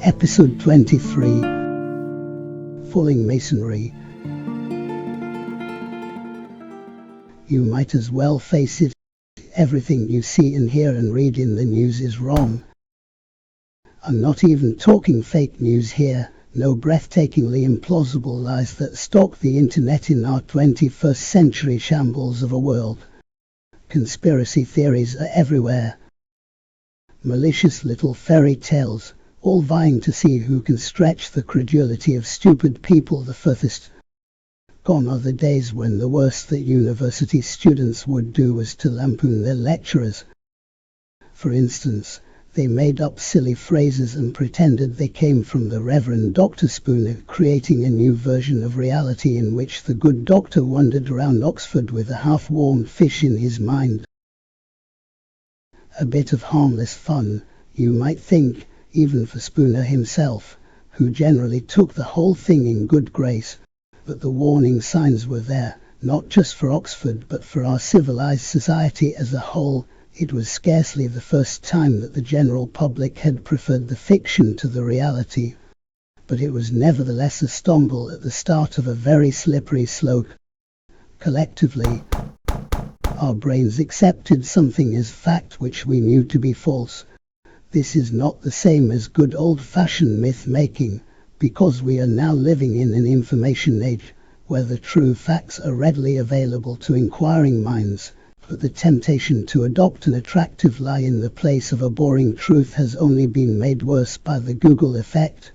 Episode 23, Falling Masonry. You might as well face it, everything you see and hear and read in the news is wrong. I'm not even talking fake news here, no breathtakingly implausible lies that stalk the internet in our 21st century shambles of a world. Conspiracy theories are everywhere. Malicious little fairy tales, all vying to see who can stretch the credulity of stupid people the furthest. Gone are the days when the worst that university students would do was to lampoon their lecturers. For instance, they made up silly phrases and pretended they came from the Reverend Dr. Spooner, creating a new version of reality in which the good doctor wandered around Oxford with a half-warmed fish in his mind. A bit of harmless fun, you might think, even for Spooner himself, who generally took the whole thing in good grace. But the warning signs were there, not just for Oxford but for our civilized society as a whole. It was scarcely the first time that the general public had preferred the fiction to the reality. But it was nevertheless a stumble at the start of a very slippery slope. Collectively, our brains accepted something as fact which we knew to be false. This is not the same as good old-fashioned myth-making, because we are now living in an information age, where the true facts are readily available to inquiring minds, but the temptation to adopt an attractive lie in the place of a boring truth has only been made worse by the Google effect,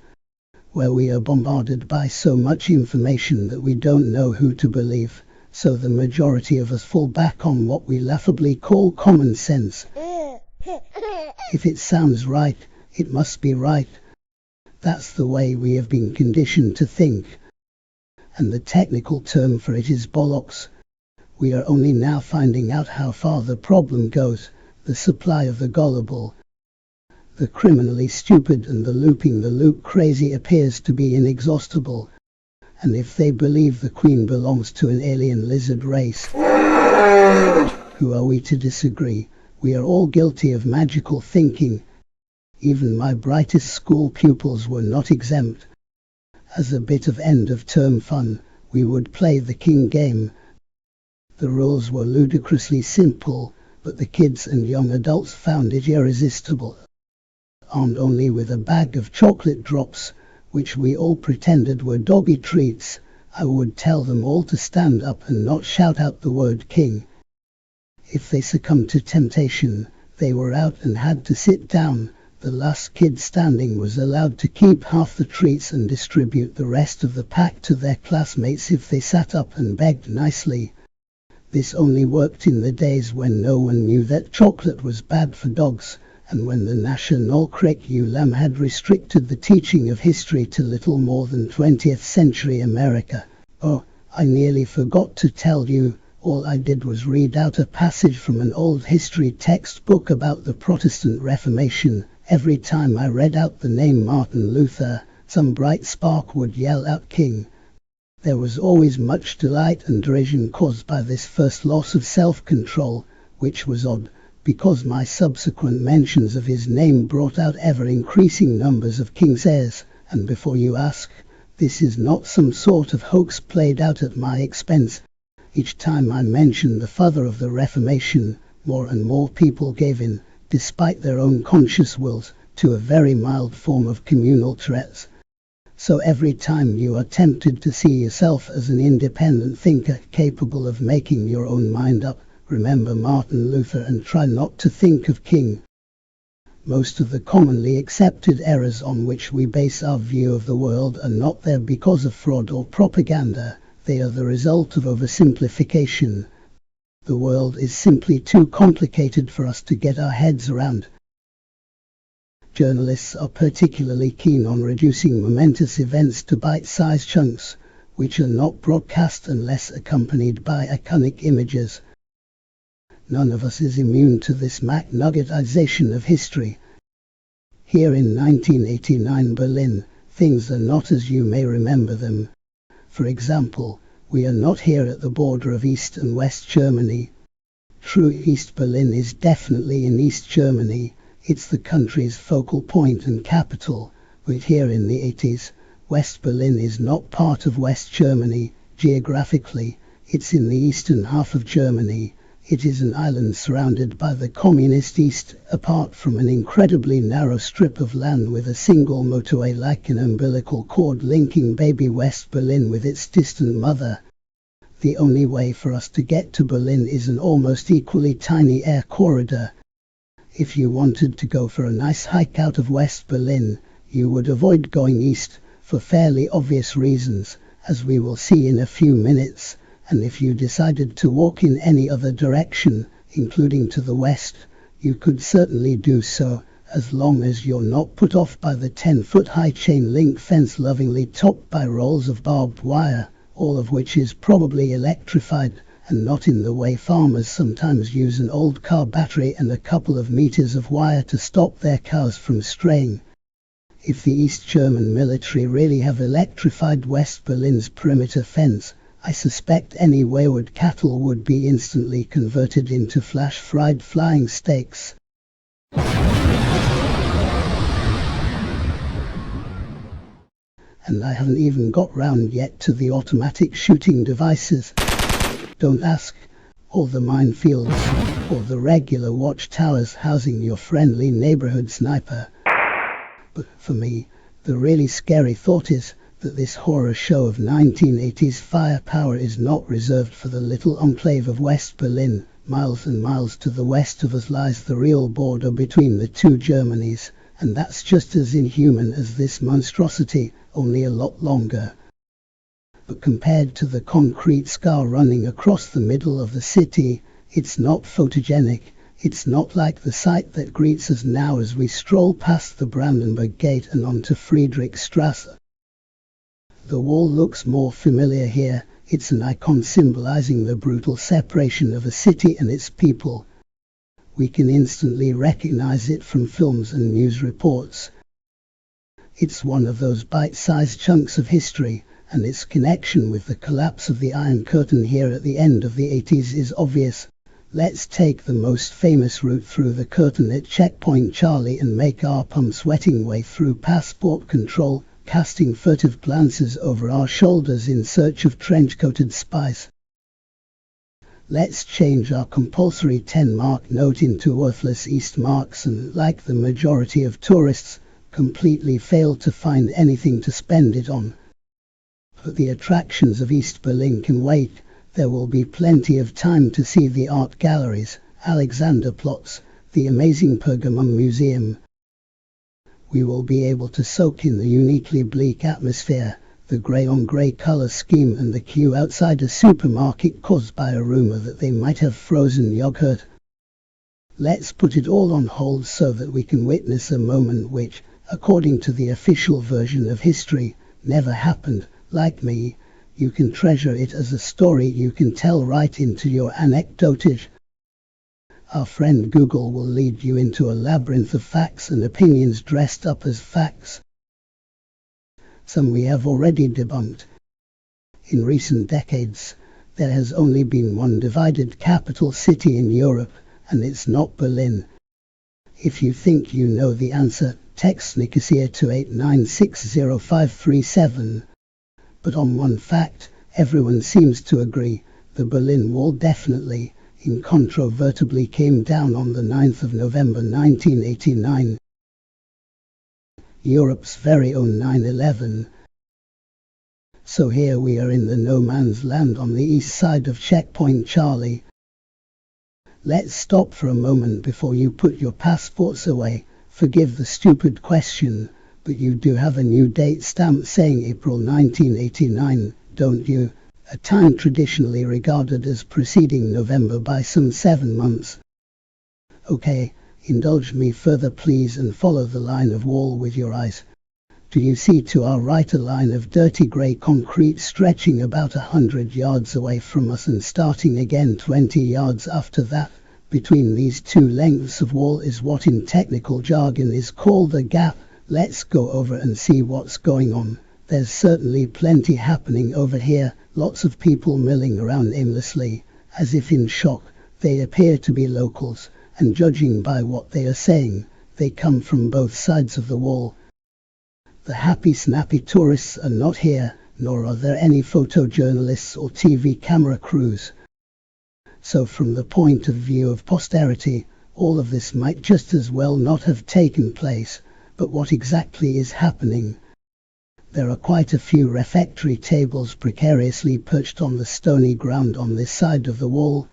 where we are bombarded by so much information that we don't know who to believe, so the majority of us fall back on what we laughably call common sense. If it sounds right, it must be right. That's the way we have been conditioned to think. And the technical term for it is bollocks. We are only now finding out how far the problem goes. The supply of the gullible, the criminally stupid and the looping the loop crazy appears to be inexhaustible. And if they believe the Queen belongs to an alien lizard race, who are we to disagree? We are all guilty of magical thinking. Even my brightest school pupils were not exempt. As a bit of end-of-term fun, we would play the king game. The rules were ludicrously simple, but the kids and young adults found it irresistible. Armed only with a bag of chocolate drops, which we all pretended were doggy treats, I would tell them all to stand up and not shout out the word king. If they succumbed to temptation, they were out and had to sit down. The last kid standing was allowed to keep half the treats and distribute the rest of the pack to their classmates if they sat up and begged nicely. This only worked in the days when no one knew that chocolate was bad for dogs, and when the National Curriculum had restricted the teaching of history to little more than 20th century America. Oh, I nearly forgot to tell you. All I did was read out a passage from an old history textbook about the Protestant Reformation. Every time I read out the name Martin Luther, some bright spark would yell out king. There was always much delight and derision caused by this first loss of self-control, which was odd, because my subsequent mentions of his name brought out ever-increasing numbers of king's heirs, and before you ask, this is not some sort of hoax played out at my expense. Each time I mentioned the father of the Reformation, more and more people gave in, despite their own conscious wills, to a very mild form of communal Tourette's. So every time you are tempted to see yourself as an independent thinker capable of making your own mind up, remember Martin Luther and try not to think of king. Most of the commonly accepted errors on which we base our view of the world are not there because of fraud or propaganda. They are the result of oversimplification. The world is simply too complicated for us to get our heads around. Journalists are particularly keen on reducing momentous events to bite-sized chunks, which are not broadcast unless accompanied by iconic images. None of us is immune to this McNuggetization of history. Here in 1989 Berlin, things are not as you may remember them. For example, We are not here at the border of East and West Germany. True, East Berlin is definitely in East Germany. It's the country's focal point and capital. But here in the 80s, West Berlin is not part of West Germany. Geographically, it's in the eastern half of Germany. It is an island surrounded by the communist East, apart from an incredibly narrow strip of land with a single motorway like an umbilical cord linking baby West Berlin with its distant mother. The only way for us to get to Berlin is an almost equally tiny air corridor. If you wanted to go for a nice hike out of West Berlin, you would avoid going east, for fairly obvious reasons, as we will see in a few minutes. And if you decided to walk in any other direction, including to the west, you could certainly do so, as long as you're not put off by the 10-foot-high chain-link fence lovingly topped by rolls of barbed wire, all of which is probably electrified, and not in the way farmers sometimes use an old car battery and a couple of meters of wire to stop their cows from straying. If the East German military really have electrified West Berlin's perimeter fence, I suspect any wayward cattle would be instantly converted into flash-fried flying steaks. And I haven't even got round yet to the automatic shooting devices. Don't ask, or the minefields, or the regular watchtowers housing your friendly neighborhood sniper. But for me, the really scary thought is that this horror show of 1980s firepower is not reserved for the little enclave of West Berlin. Miles and miles to the west of us lies the real border between the two Germanys, and that's just as inhuman as this monstrosity, only a lot longer. But compared to the concrete scar running across the middle of the city, it's not photogenic. It's not like the sight that greets us now as we stroll past the Brandenburg Gate and onto Friedrichstrasse. The wall looks more familiar here. It's an icon symbolizing the brutal separation of a city and its people. We can instantly recognize it from films and news reports. It's one of those bite-sized chunks of history, and its connection with the collapse of the Iron Curtain here at the end of the 80s is obvious. Let's take the most famous route through the curtain at Checkpoint Charlie and make our palm-sweating way through passport control, casting furtive glances over our shoulders in search of trench-coated spies. Let's change our compulsory 10-mark note into worthless East marks and, like the majority of tourists, completely fail to find anything to spend it on. But the attractions of East Berlin can wait. There will be plenty of time to see the art galleries, Alexanderplatz, the amazing Pergamon Museum. We will be able to soak in the uniquely bleak atmosphere, the grey-on-grey colour scheme and the queue outside a supermarket caused by a rumour that they might have frozen yogurt. Let's put it all on hold so that we can witness a moment which, according to the official version of history, never happened. Like me, you can treasure it as a story you can tell right into your anecdotage. Our friend Google will lead you into a labyrinth of facts and opinions dressed up as facts. Some we have already debunked. In recent decades, there has only been one divided capital city in Europe, and it's not Berlin. If you think you know the answer, text Nicosia to 8960537. But on one fact, everyone seems to agree: the Berlin Wall definitely, incontrovertibly came down on the 9th of November 1989. Europe's very own 9/11. So here we are in the no man's land on the east side of Checkpoint Charlie. Let's stop for a moment before you put your passports away. Forgive the stupid question, but you do have a new date stamp saying April 1989, don't you? A time traditionally regarded as preceding November by some 7 months. Okay, indulge me further please and follow the line of wall with your eyes. Do you see to our right a line of dirty grey concrete stretching about 100 yards away from us and starting again 20 yards after that? Between these two lengths of wall is what in technical jargon is called a gap. Let's go over and see what's going on. There's certainly plenty happening over here. Lots of people milling around aimlessly, as if in shock. They appear to be locals, and judging by what they are saying, they come from both sides of the wall. The happy snappy tourists are not here, nor are there any photojournalists or TV camera crews. So from the point of view of posterity, all of this might just as well not have taken place. But what exactly is happening? There are quite a few refectory tables precariously perched on the stony ground on this side of the wall.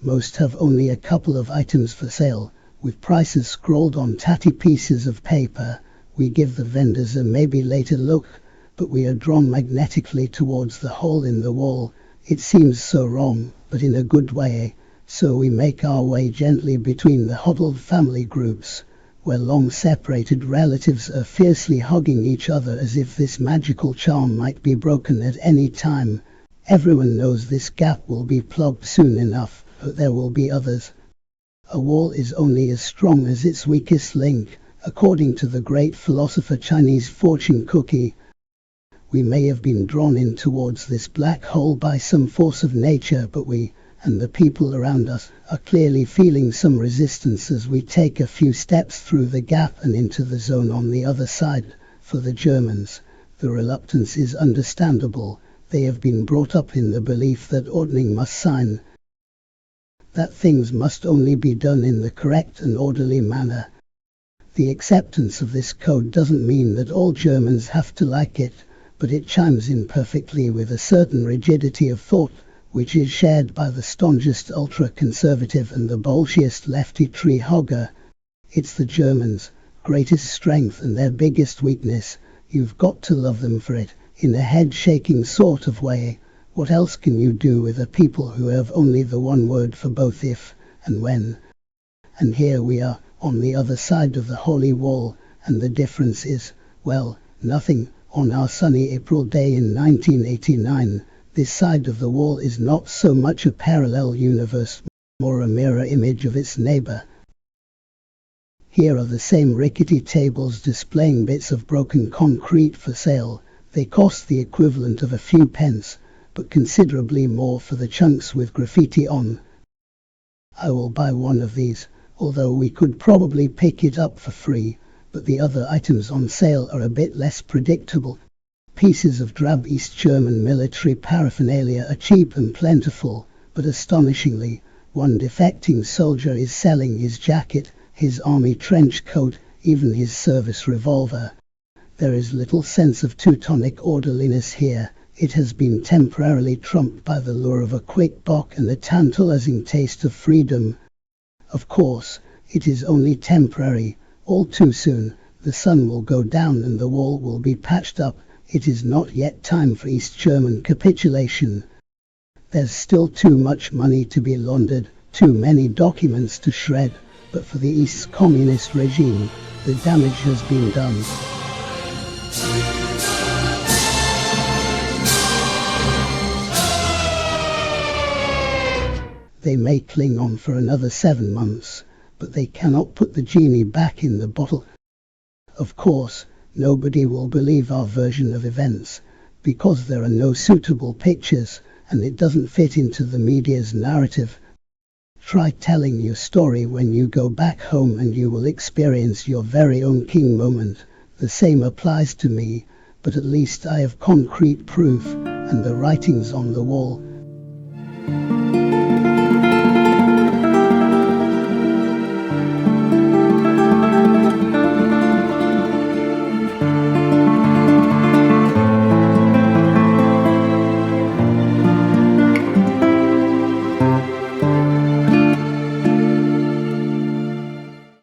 Most have only a couple of items for sale, with prices scrawled on tatty pieces of paper. We give the vendors a maybe later look, but we are drawn magnetically towards the hole in the wall. It seems so wrong, but in a good way. So we make our way gently between the huddled family groups, where long-separated relatives are fiercely hugging each other as if this magical charm might be broken at any time. Everyone knows this gap will be plugged soon enough, but there will be others. A wall is only as strong as its weakest link, according to the great philosopher Chinese fortune cookie. We may have been drawn in towards this black hole by some force of nature, but we, and the people around us, are clearly feeling some resistance as we take a few steps through the gap and into the zone on the other side. For the Germans, the reluctance is understandable. They have been brought up in the belief that ordning must sign, that things must only be done in the correct and orderly manner. The acceptance of this code doesn't mean that all Germans have to like it, but it chimes in perfectly with a certain rigidity of thought, which is shared by the staunchest ultra-conservative and the bolshiest lefty tree hugger. It's the Germans' greatest strength and their biggest weakness. You've got to love them for it, in a head-shaking sort of way. What else can you do with a people who have only the one word for both if and when? And here we are, on the other side of the holy wall, and the difference is, well, nothing. On our sunny April day in 1989, this side of the wall is not so much a parallel universe, more a mirror image of its neighbor. Here are the same rickety tables displaying bits of broken concrete for sale. They cost the equivalent of a few pence, but considerably more for the chunks with graffiti on. I will buy one of these, although we could probably pick it up for free, but the other items on sale are a bit less predictable. Pieces of drab East German military paraphernalia are cheap and plentiful, but astonishingly, one defecting soldier is selling his jacket, his army trench coat, even his service revolver. There is little sense of Teutonic orderliness here. It has been temporarily trumped by the lure of a quick buck and a tantalizing taste of freedom. Of course, it is only temporary. All too soon, the sun will go down and the wall will be patched up. It is not yet time for East German capitulation. There's still too much money to be laundered, too many documents to shred, but for the East's communist regime, the damage has been done. They may cling on for another 7 months, but they cannot put the genie back in the bottle. Of course, nobody will believe our version of events, because there are no suitable pictures, and it doesn't fit into the media's narrative. Try telling your story when you go back home and you will experience your very own king moment. The same applies to me, but at least I have concrete proof, and the writing's on the wall.